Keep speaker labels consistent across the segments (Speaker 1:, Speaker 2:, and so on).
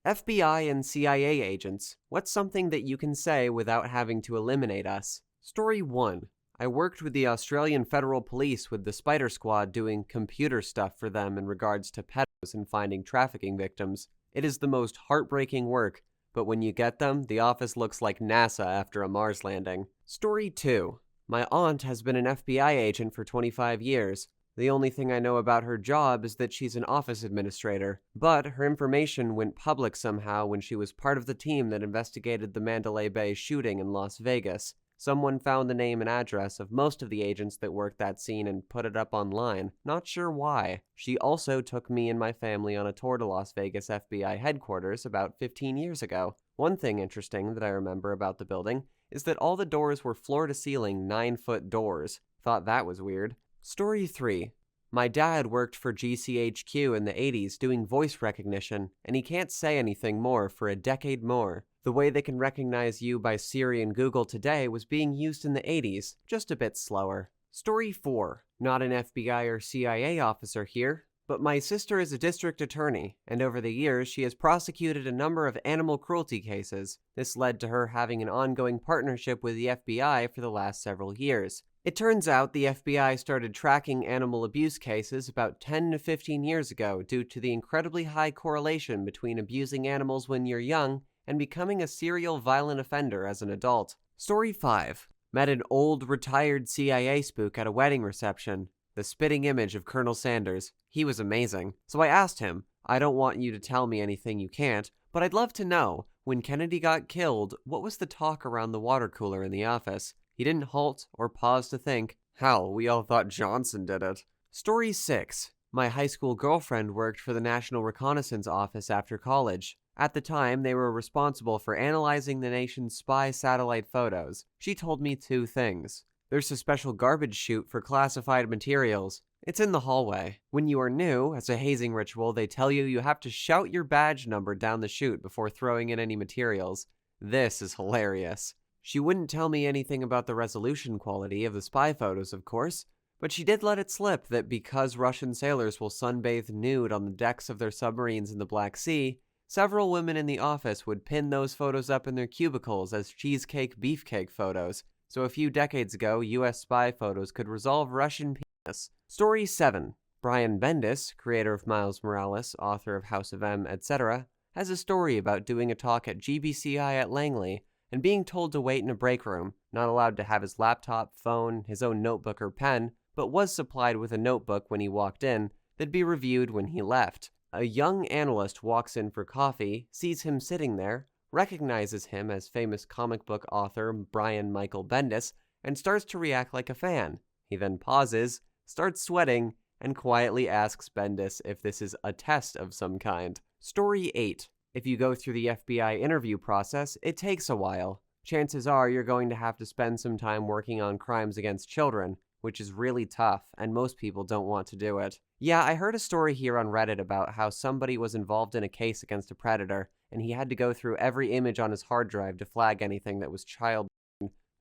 Speaker 1: FBI and CIA agents, what's something that you can say without having to eliminate us? Story 1. I worked with the Australian Federal Police with the Spider Squad doing computer stuff for them in regards to pedos and finding trafficking victims. It is the most heartbreaking work, but when you get them, the office looks like NASA after a Mars landing. Story 2. My aunt has been an FBI agent for 25 years. The only thing I know about her job is that she's an office administrator, but her information went public somehow when she was part of the team that investigated the Mandalay Bay shooting in Las Vegas. Someone found the name and address of most of the agents that worked that scene and put it up online. Not sure why. She also took me and my family on a tour to Las Vegas FBI headquarters about 15 years ago. One thing interesting that I remember about the building is that all the doors were floor-to-ceiling 9-foot doors. Thought that was weird. Story 3. My dad worked for GCHQ in the 80s doing voice recognition, and he can't say anything more for a decade more. The way they can recognize you by Siri and Google today was being used in the 80s, just a bit slower. Story 4. Not an FBI or CIA officer here, but my sister is a district attorney, and over the years she has prosecuted a number of animal cruelty cases. This led to her having an ongoing partnership with the FBI for the last several years. It turns out the FBI started tracking animal abuse cases about 10 to 15 years ago due to the incredibly high correlation between abusing animals when you're young and becoming a serial violent offender as an adult. Story 5. Met an old, retired CIA spook at a wedding reception. The spitting image of Colonel Sanders. He was amazing. So I asked him, I don't want you to tell me anything you can't, but I'd love to know, when Kennedy got killed, what was the talk around the water cooler in the office? He didn't halt or pause to think. Hell, we all thought Johnson did it. Story 6. My high school girlfriend worked for the National Reconnaissance Office after college. At the time, they were responsible for analyzing the nation's spy satellite photos. She told me 2 things. There's a special garbage chute for classified materials. It's in the hallway. When you are new, as a hazing ritual, they tell you have to shout your badge number down the chute before throwing in any materials. This is hilarious. She wouldn't tell me anything about the resolution quality of the spy photos, of course, but she did let it slip that because Russian sailors will sunbathe nude on the decks of their submarines in the Black Sea, several women in the office would pin those photos up in their cubicles as cheesecake beefcake photos, so a few decades ago, US spy photos could resolve Russian penis. Story 7. Brian Bendis, creator of Miles Morales, author of House of M, etc., has a story about doing a talk at GBCI at Langley and being told to wait in a break room, not allowed to have his laptop, phone, his own notebook or pen, but was supplied with a notebook when he walked in that'd be reviewed when he left. A young analyst walks in for coffee, sees him sitting there, recognizes him as famous comic book author Brian Michael Bendis, and starts to react like a fan. He then pauses, starts sweating, and quietly asks Bendis if this is a test of some kind. Story 8. If you go through the FBI interview process, it takes a while. Chances are you're going to have to spend some time working on crimes against children, which is really tough, and most people don't want to do it. Yeah, I heard a story here on Reddit about how somebody was involved in a case against a predator, and he had to go through every image on his hard drive to flag anything that was child.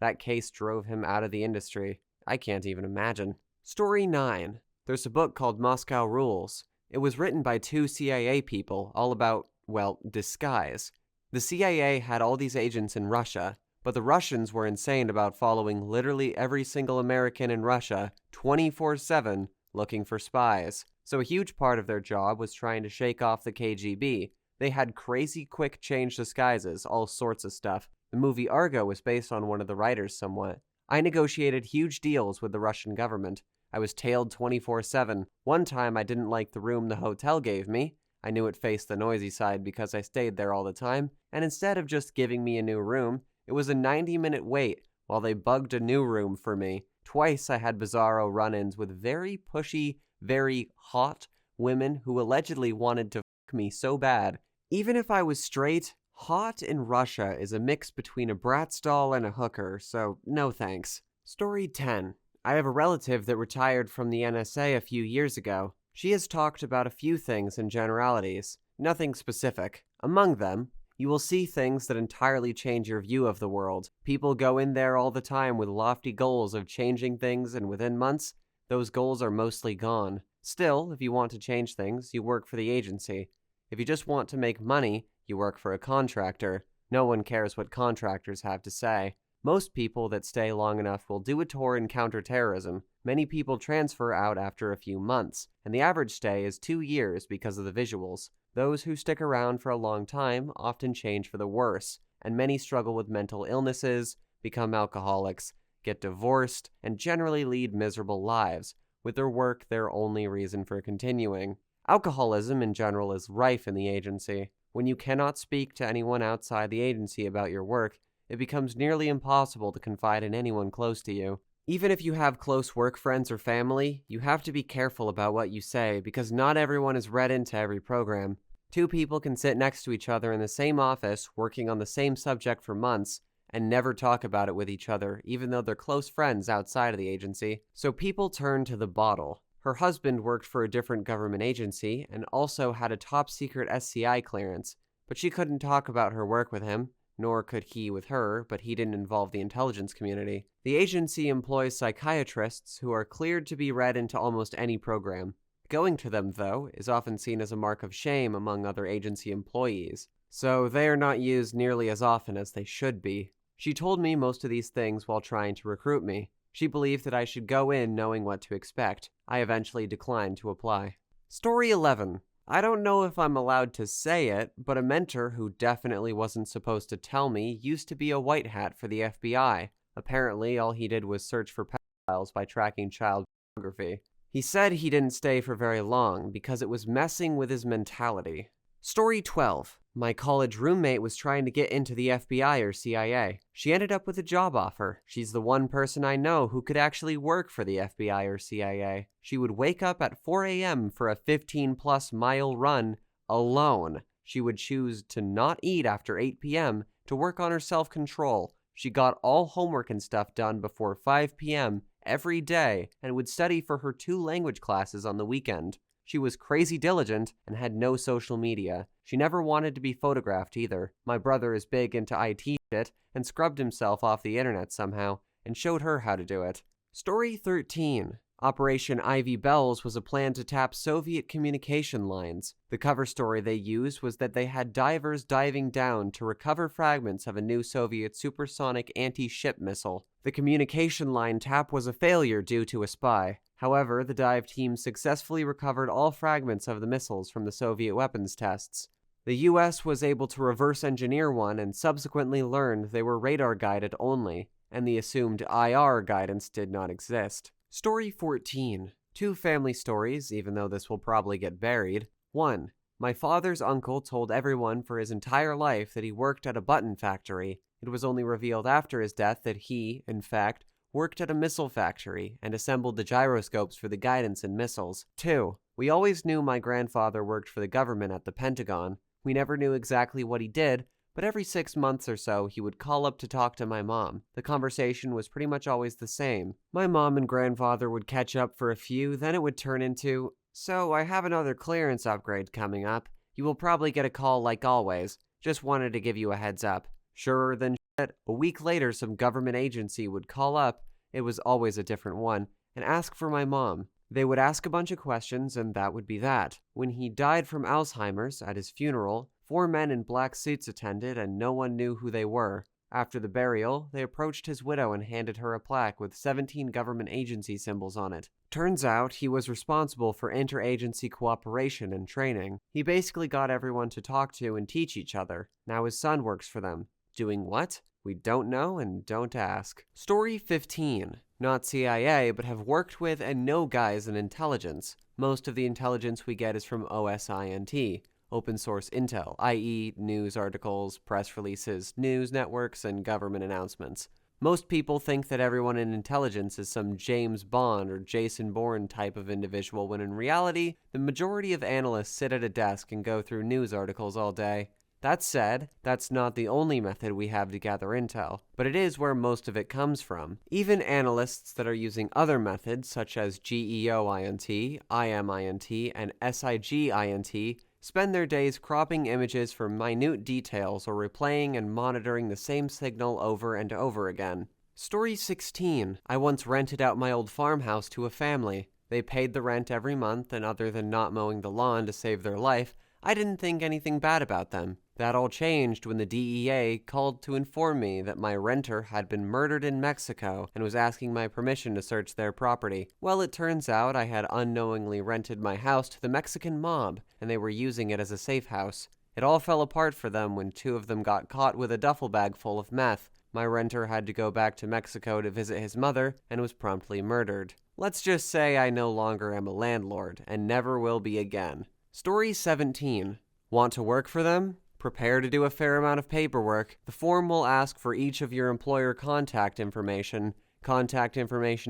Speaker 1: That case drove him out of the industry. I can't even imagine. Story 9. There's a book called Moscow Rules. It was written by 2 CIA people, all about, well, disguise. The CIA had all these agents in Russia, but the Russians were insane about following literally every single American in Russia 24/7 looking for spies. So a huge part of their job was trying to shake off the KGB. They had crazy quick change disguises, all sorts of stuff. The movie Argo was based on one of the writers somewhat. I negotiated huge deals with the Russian government. I was tailed 24/7. One time I didn't like the room the hotel gave me. I knew it faced the noisy side because I stayed there all the time, and instead of just giving me a new room, it was a 90-minute wait while they bugged a new room for me. Twice I had bizarro run-ins with very pushy, very hot women who allegedly wanted to fuck me so bad. Even if I was straight, hot in Russia is a mix between a Bratz doll and a hooker, so no thanks. Story 10. I have a relative that retired from the NSA a few years ago. She has talked about a few things in generalities, nothing specific. Among them, you will see things that entirely change your view of the world. People go in there all the time with lofty goals of changing things, and within months, those goals are mostly gone. Still, if you want to change things, you work for the agency. If you just want to make money, You work for a contractor. No one cares what contractors have to say. Most people that stay long enough will do a tour in counterterrorism. Many people transfer out after a few months, and the average stay is 2 years because of the visuals. Those who stick around for a long time often change for the worse, and many struggle with mental illnesses, become alcoholics, get divorced, and generally lead miserable lives, with their work their only reason for continuing. Alcoholism in general is rife in the agency. When you cannot speak to anyone outside the agency about your work, it becomes nearly impossible to confide in anyone close to you. Even if you have close work friends or family, you have to be careful about what you say because not everyone is read into every program. 2 people can sit next to each other in the same office, working on the same subject for months, and never talk about it with each other, even though they're close friends outside of the agency. So people turn to the bottle. Her husband worked for a different government agency and also had a top-secret SCI clearance, but she couldn't talk about her work with him, nor could he with her, but he didn't involve the intelligence community. The agency employs psychiatrists who are cleared to be read into almost any program. Going to them, though, is often seen as a mark of shame among other agency employees, so they are not used nearly as often as they should be. She told me most of these things while trying to recruit me. She believed that I should go in knowing what to expect. I eventually declined to apply. Story 11. I don't know if I'm allowed to say it, but a mentor who definitely wasn't supposed to tell me used to be a white hat for the FBI. Apparently, all he did was search for pedophiles by tracking child pornography. He said he didn't stay for very long because it was messing with his mentality. Story 12. My college roommate was trying to get into the FBI or CIA. She ended up with a job offer. She's the one person I know who could actually work for the FBI or CIA. She would wake up at 4 a.m. for a 15-plus mile run alone. She would choose to not eat after 8 p.m. to work on her self-control. She got all homework and stuff done before 5 p.m. every day and would study for her 2 language classes on the weekend. She was crazy diligent and had no social media. She never wanted to be photographed either. My brother is big into IT shit and scrubbed himself off the internet somehow and showed her how to do it. Story 13. Operation Ivy Bells was a plan to tap Soviet communication lines. The cover story they used was that they had divers diving down to recover fragments of a new Soviet supersonic anti-ship missile. The communication line tap was a failure due to a spy. However, the dive team successfully recovered all fragments of the missiles from the Soviet weapons tests. The US was able to reverse engineer one and subsequently learned they were radar-guided only, and the assumed IR guidance did not exist. Story 14. 2 family stories, even though this will probably get buried. 1. My father's uncle told everyone for his entire life that he worked at a button factory. It was only revealed after his death that he, in fact, worked at a missile factory and assembled the gyroscopes for the guidance in missiles. 2. We always knew my grandfather worked for the government at the Pentagon. We never knew exactly what he did, but every 6 months or so he would call up to talk to my mom. The conversation was pretty much always the same. My mom and grandfather would catch up for a few, then it would turn into, "So I have another clearance upgrade coming up. You will probably get a call like always. Just wanted to give you a heads up." Surer than shit, a week later some government agency would call up, it was always a different one, and ask for my mom. They would ask a bunch of questions and that would be that. When he died from Alzheimer's, at his funeral, 4 men in black suits attended and no one knew who they were. After the burial, they approached his widow and handed her a plaque with 17 government agency symbols on it. Turns out he was responsible for interagency cooperation and training. He basically got everyone to talk to and teach each other. Now his son works for them. Doing what? We don't know and don't ask. Story 15. Not CIA, but have worked with and know guys in intelligence. Most of the intelligence we get is from OSINT, open source intel, i.e. news articles, press releases, news networks, and government announcements. Most people think that everyone in intelligence is some James Bond or Jason Bourne type of individual, when in reality, the majority of analysts sit at a desk and go through news articles all day. That said, that's not the only method we have to gather intel, but it is where most of it comes from. Even analysts that are using other methods, such as GEOINT, IMINT, and SIGINT, spend their days cropping images for minute details or replaying and monitoring the same signal over and over again. Story 16. I once rented out my old farmhouse to a family. They paid the rent every month, and other than not mowing the lawn to save their life, I didn't think anything bad about them. That all changed when the DEA called to inform me that my renter had been murdered in Mexico and was asking my permission to search their property. Well, it turns out I had unknowingly rented my house to the Mexican mob, and they were using it as a safe house. It all fell apart for them when 2 of them got caught with a duffel bag full of meth. My renter had to go back to Mexico to visit his mother and was promptly murdered. Let's just say I no longer am a landlord and never will be again. Story 17. Want to work for them? Prepare to do a fair amount of paperwork. The form will ask for each of your employer contact information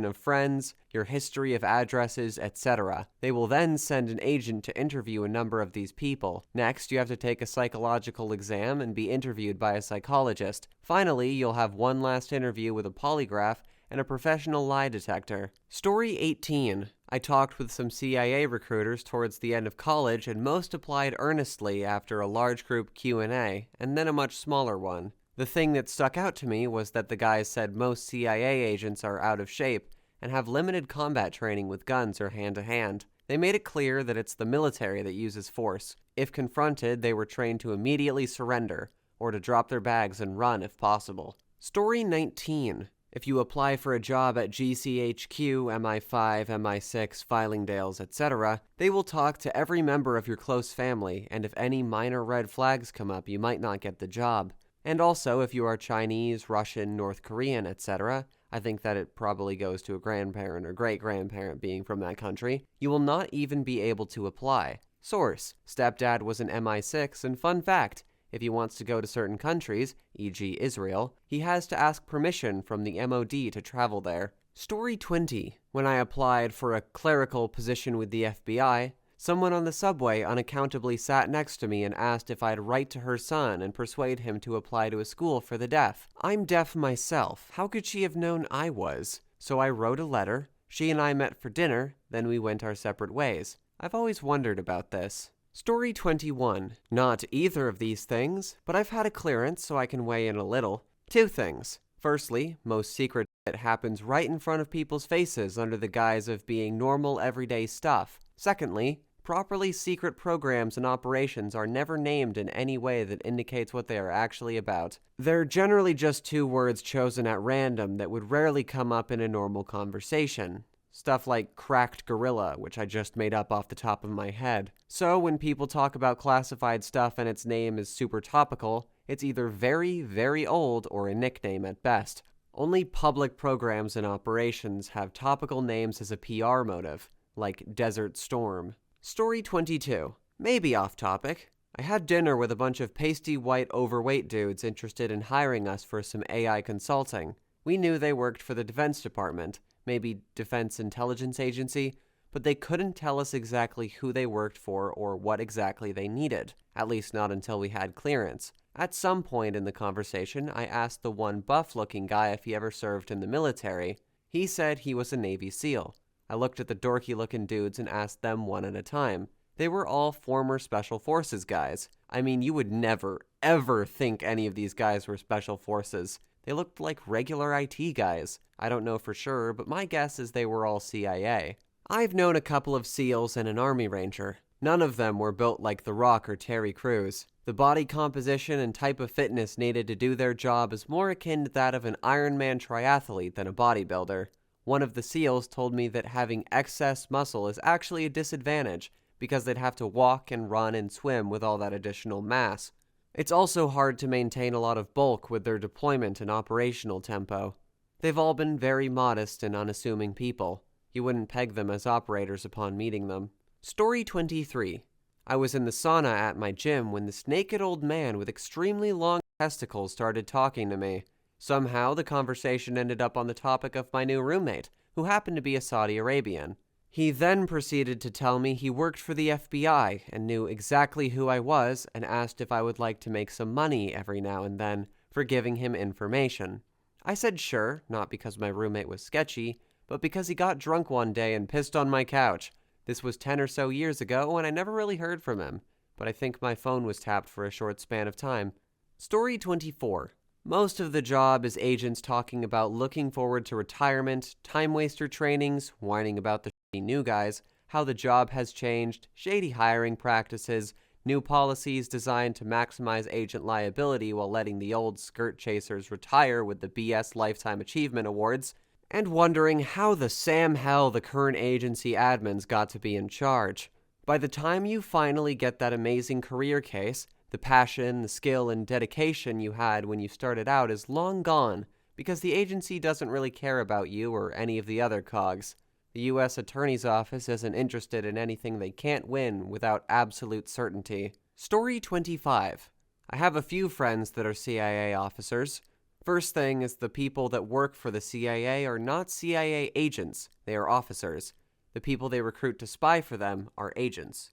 Speaker 1: of friends, your history of addresses, etc. They will then send an agent to interview a number of these people. Next, you have to take a psychological exam and be interviewed by a psychologist. Finally, you'll have one last interview with a polygraph and a professional lie detector. Story 18. I talked with some CIA recruiters towards the end of college, and most applied earnestly after a large group Q&A, and then a much smaller one. The thing that stuck out to me was that the guys said most CIA agents are out of shape and have limited combat training with guns or hand-to-hand. They made it clear that it's the military that uses force. If confronted, they were trained to immediately surrender, or to drop their bags and run if possible. Story 19. If you apply for a job at GCHQ, MI5, MI6, Filingdales, etc., they will talk to every member of your close family, and if any minor red flags come up, you might not get the job. And also, if you are Chinese, Russian, North Korean, etc., I think that it probably goes to a grandparent or great-grandparent being from that country, you will not even be able to apply. Source: Stepdad was an MI6, and fun fact, if he wants to go to certain countries, e.g. Israel, he has to ask permission from the MOD to travel there. Story 20. When I applied for a clerical position with the FBI, someone on the subway unaccountably sat next to me and asked if I'd write to her son and persuade him to apply to a school for the deaf. I'm deaf myself. How could she have known I was? So I wrote a letter. She and I met for dinner, then we went our separate ways. I've always wondered about this. Story 21. Not either of these things, but I've had a clearance so I can weigh in a little. 2 things. Firstly, most secret shit happens right in front of people's faces under the guise of being normal everyday stuff. Secondly, properly secret programs and operations are never named in any way that indicates what they are actually about. They're generally just 2 words chosen at random that would rarely come up in a normal conversation. Stuff like cracked gorilla, which I just made up off the top of my head. So when people talk about classified stuff and its name is super topical, it's either very, very old or a nickname at best. Only public programs and operations have topical names as a PR motive, like Desert Storm. Story 22. Maybe off topic. I had dinner with a bunch of pasty white overweight dudes interested in hiring us for some AI consulting. We knew they worked for the Defense Department, maybe Defense Intelligence Agency, but they couldn't tell us exactly who they worked for or what exactly they needed, at least not until we had clearance. At some point in the conversation, I asked the one buff-looking guy if he ever served in the military. He said he was a Navy SEAL. I looked at the dorky-looking dudes and asked them one at a time. They were all former Special Forces guys. I mean, you would never, ever think any of these guys were Special Forces. They looked like regular IT guys. I don't know for sure, but my guess is they were all CIA. I've known a couple of SEALs and an Army Ranger. None of them were built like The Rock or Terry Crews. The body composition and type of fitness needed to do their job is more akin to that of an Ironman triathlete than a bodybuilder. One of the SEALs told me that having excess muscle is actually a disadvantage because they'd have to walk and run and swim with all that additional mass. It's also hard to maintain a lot of bulk with their deployment and operational tempo. They've all been very modest and unassuming people. You wouldn't peg them as operators upon meeting them. Story 23. I was in the sauna at my gym when this naked old man with extremely long testicles started talking to me. Somehow, the conversation ended up on the topic of my new roommate, who happened to be a Saudi Arabian. He then proceeded to tell me he worked for the FBI and knew exactly who I was and asked if I would like to make some money every now and then for giving him information. I said sure, not because my roommate was sketchy, but because he got drunk one day and pissed on my couch. This was 10 or so years ago and I never really heard from him, but I think my phone was tapped for a short span of time. Story 24. Most of the job is agents talking about looking forward to retirement, time-waster trainings, whining about the shitty new guys, how the job has changed, shady hiring practices, new policies designed to maximize agent liability while letting the old skirt chasers retire with the BS Lifetime Achievement Awards, and wondering how the Sam hell the current agency admins got to be in charge. By the time you finally get that amazing career case, the passion, the skill, and dedication you had when you started out is long gone because the agency doesn't really care about you or any of the other cogs. The U.S. Attorney's Office isn't interested in anything they can't win without absolute certainty. Story 25. I have a few friends that are CIA officers. First thing is the people that work for the CIA are not CIA agents, they are officers. The people they recruit to spy for them are agents.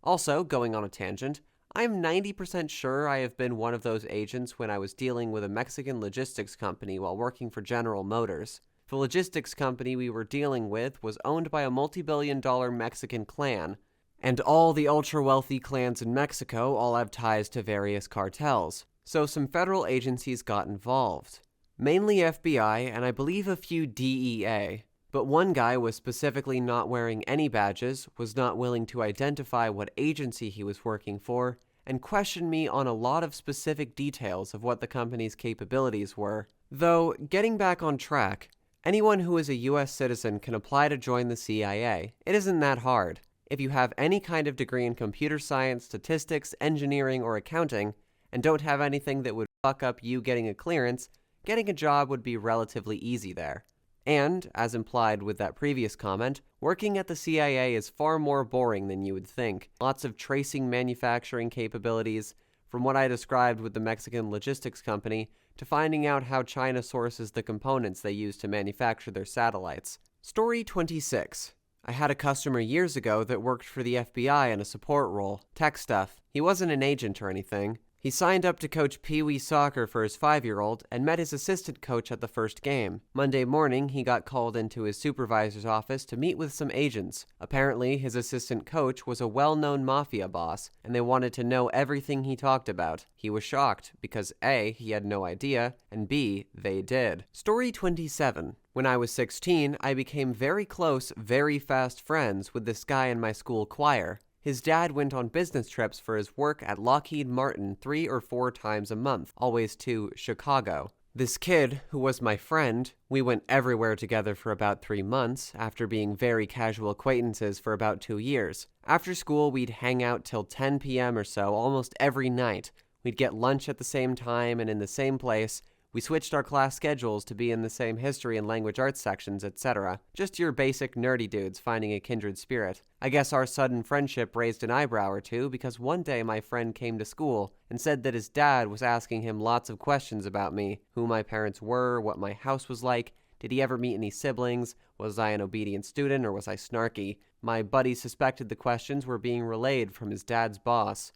Speaker 1: Also, going on a tangent, I'm 90% sure I have been one of those agents when I was dealing with a Mexican logistics company while working for General Motors. The logistics company we were dealing with was owned by a multi-billion-dollar Mexican clan, and all the ultra-wealthy clans in Mexico all have ties to various cartels, so some federal agencies got involved. Mainly FBI, and I believe a few DEA. But one guy was specifically not wearing any badges, was not willing to identify what agency he was working for, and questioned me on a lot of specific details of what the company's capabilities were. Though, getting back on track, anyone who is a US citizen can apply to join the CIA. It isn't that hard. If you have any kind of degree in computer science, statistics, engineering, or accounting, and don't have anything that would fuck up you getting a clearance, getting a job would be relatively easy there. And, as implied with that previous comment, working at the CIA is far more boring than you would think. Lots of tracing manufacturing capabilities, from what I described with the Mexican logistics company, to finding out how China sources the components they use to manufacture their satellites. Story 26. I had a customer years ago that worked for the FBI in a support role, tech stuff. He wasn't an agent or anything. He signed up to coach Pee-wee soccer for his 5-year-old and met his assistant coach at the first game. Monday morning, he got called into his supervisor's office to meet with some agents. Apparently, his assistant coach was a well-known mafia boss, and they wanted to know everything he talked about. He was shocked, because A, he had no idea, and B, they did. Story 27. When I was 16, I became very close, very fast friends with this guy in my school choir. His dad went on business trips for his work at Lockheed Martin 3 or 4 times a month, always to Chicago. This kid, who was my friend, we went everywhere together for about 3 months, after being very casual acquaintances for about 2 years. After school, we'd hang out till 10 p.m. or so almost every night. We'd get lunch at the same time and in the same place. We switched our class schedules to be in the same history and language arts sections, etc. Just your basic nerdy dudes finding a kindred spirit. I guess our sudden friendship raised an eyebrow or two because one day my friend came to school and said that his dad was asking him lots of questions about me, who my parents were, what my house was like, did he ever meet any siblings, was I an obedient student or was I snarky? My buddy suspected the questions were being relayed from his dad's boss.